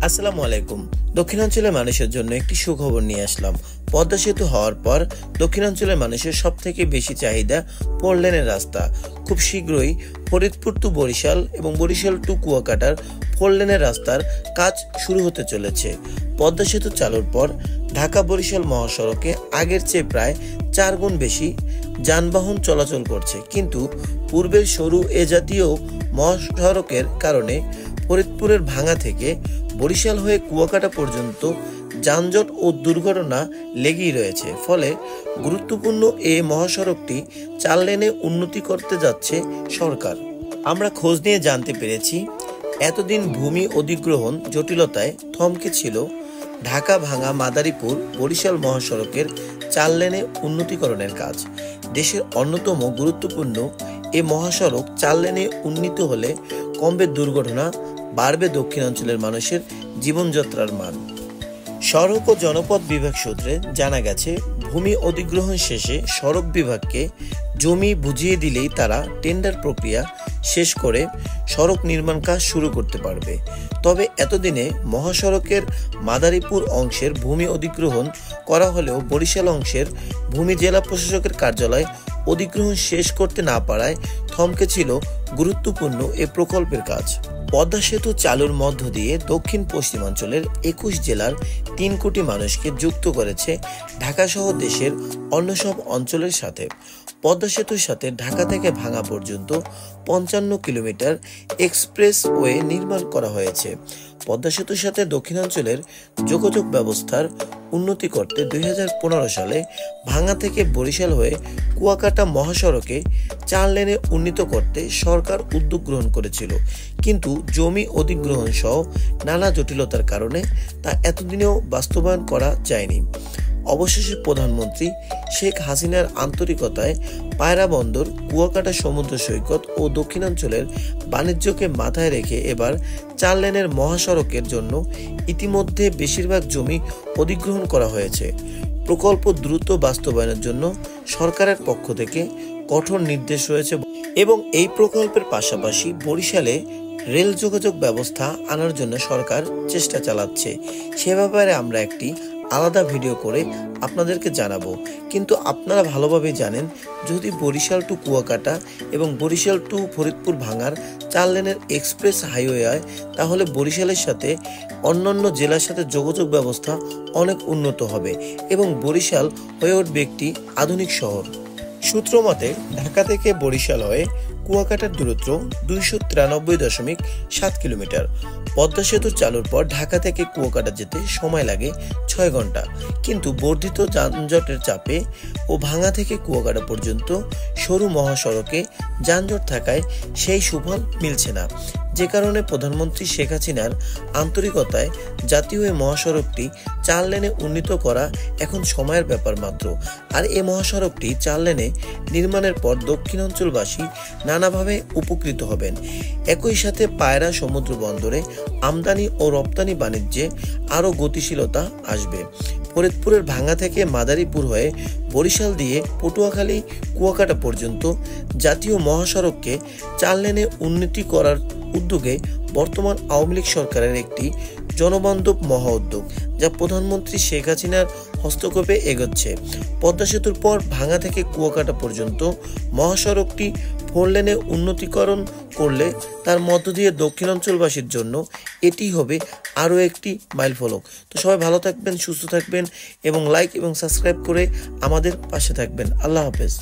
আসসালামু আলাইকুম। দক্ষিণাঞ্চলের মানুষের জন্য একটি সুখবর নিয়ে আসলাম। পদ্মা সেতু হওয়ার পর দক্ষিণাঞ্চলের মানুষের সব থেকে বেশি চাহিদা 4 লেনের রাস্তা। খুব শীঘ্রই ফরিদপুর টু বরিশাল এবং বরিশাল টু কুয়াকাটার 4 লেনের রাস্তার কাজ শুরু হতে চলেছে। পদ্মা সেতু চালুর পর ঢাকা বরিশাল মহাসড়কে আগের চেয়ে প্রায় 4 গুণ বেশি যানবাহন চলাচল করছে, কিন্তু পূর্বের সরু এ জাতীয় মহাসড়কের কারণে ফরিদপুরের ভাঙা থেকে বরিশাল হয়ে কুয়াকাটা পর্যন্ত যানজট ও দুর্ঘটনা লেগেই রয়েছে। ফলে গুরুত্বপূর্ণ এই মহাসড়কটি 4 লেনে উন্নতি করতে যাচ্ছে সরকার। আমরা খোঁজ নিয়ে জানতে পেরেছি, এতদিন ভূমি অধিগ্রহণ জটিলতায় থমকে ছিল ঢাকা ভাঙা মাদারীপুর বরিশাল মহাসড়কের 4 লেনে উন্নতিকরণের কাজ। দেশের অন্যতম গুরুত্বপূর্ণ এ মহাসড়ক 4 লেনে উন্নীত হলে কমবে দুর্ঘটনা, বাড়বে দক্ষিণাঞ্চলের মানুষের জীবনযাত্রার মান। সড়ক ও জনপথ বিভাগ সূত্রে জানা গেছে, ভূমি অধিগ্রহণ শেষে সড়ক বিভাগকে জমি বুঝিয়ে দিলেই তারা টেন্ডার প্রক্রিয়া শেষ করে সড়ক নির্মাণ কাজ শুরু করতে পারবে। তবে এতদিনে মহাসড়কের মাদারীপুর অংশের ভূমি অধিগ্রহণ করা হলেও বরিশাল অংশের ভূমি জেলা প্রশাসকের কার্যালয় অধিগ্রহণ শেষ করতে না পারায় থমকে ছিল গুরুত্বপূর্ণ এ প্রকল্পের কাজ। পদ্মা সেতু চালুর মধ্য দিয়ে দক্ষিণ পশ্চিমাঞ্চলের 21 জেলার 3 কোটি মানুষকে যুক্ত করেছে ঢাকা সহ দেশের অন্য সব অঞ্চলের সাথে। পদ্মা সেতুর সাথে ঢাকা থেকে ভাঙা পর্যন্ত 55 কিলোমিটার এক্সপ্রেসওয়ে নির্মাণ করা হয়েছে। পদ্মা সেতুর সাথে দক্ষিণাঞ্চলের যোগাযোগ ব্যবস্থার উন্নতি করতে 2015 সালে ভাঙা থেকে বরিশাল হয়ে কুয়াকাটা মহাসড়কে 4 লেনে উন্নীত করতে সরকার উদ্যোগ গ্রহণ করেছিল, কিন্তু জমি অধিগ্রহণ সহ নানা জটিলতার কারণে তা এতদিনেও বাস্তবায়ন করা যায়নি। অবশেষে প্রধানমন্ত্রী শেখ হাসিনার আন্তরিকতায় পায়রা বন্দর, কুয়াকাটা সমুদ্র সৈকত ও দক্ষিণাঞ্চলের বাণিজ্যকে মাথায় রেখে এবার 4 লেনের মহাসড়কের জন্য ইতিমধ্যে বেশিরভাগ জমি অধিগ্রহণ করা হয়েছে। প্রকল্প দ্রুত বাস্তবায়নের জন্য সরকারের পক্ষ থেকে কঠোর নির্দেশ রয়েছে এবং এই প্রকল্পের পাশাপাশি বরিশালে রেল যোগাযোগ ব্যবস্থা আনার জন্য সরকার চেষ্টা চালাচ্ছে। সে ব্যাপারে আমরা একটি আলাদা ভিডিও করে আপনাদেরকে জানাবো, কিন্তু আপনারা ভালোভাবে জানেন, যদি বরিশাল টু কুয়াকাটা এবং বরিশাল টু ফরিদপুর ভাঙার 4 লেনের এক্সপ্রেস হাইওয়ে হয়, তাহলে বরিশালের সাথে অন্যান্য জেলার সাথে যোগাযোগ ব্যবস্থা অনেক উন্নত হবে এবং বরিশাল হয়ে উঠবে একটি আধুনিক শহর। সূত্র মতে ঢাকা থেকে বরিশাল হয়ে কুয়াকাটার দূরত্ব 293.7 কিলোমিটার। পদ্মা সেতু চালুর পর ঢাকা থেকে কুয়াকাটা যেতে সময় লাগে 6 ঘন্টা, কিন্তু বর্ধিত যানজটের চাপে ও ভাঙা থেকে কুয়াকাটা পর্যন্ত সরু মহাসড়কে যানজট থাকায় সেই সুফল মিলছে না, যে কারণে প্রধানমন্ত্রী শেখ হাসিনার আন্তরিকতায় জাতীয় এই মহাসড়কটি 4 লেনে উন্নীত করা এখন সময়ের ব্যাপার মাত্র। আর এই মহাসড়কটি 4 লেনে নির্মাণের পর দক্ষিণাঞ্চলবাসী নানাভাবে উপকৃত হবেন। একই সাথে পায়রা সমুদ্র বন্দরে আমদানি ও রপ্তানি বাণিজ্যে আরও গতিশীলতা আসবে। ফরিদপুরের ভাঙা থেকে মাদারীপুর হয়ে বরিশাল দিয়ে পটুয়াখালী কুয়াকাটা পর্যন্ত জাতীয় মহাসড়ককে 4 লেনে উন্নতি করার উদ্যোগে বর্তমান আওয়ামী লীগ সরকারের একটি জনবান্ধব মহা উদ্যোগ, যা প্রধানমন্ত্রী শেখ হাসিনার হস্তক্ষেপে এগোচ্ছে। পদ্মা সেতুর পর ভাঙা থেকে কুয়াকাটা পর্যন্ত মহাসড়কটি 4 লেনে উন্নতিকরণ করলে তার মধ্য দিয়ে দক্ষিণাঞ্চলবাসীর জন্য এটি হবে আরও একটি মাইলফলক। তো সবাই ভালো থাকবেন, সুস্থ থাকবেন এবং লাইক এবং সাবস্ক্রাইব করে আমাদের পাশে থাকবেন। আল্লাহ হাফেজ।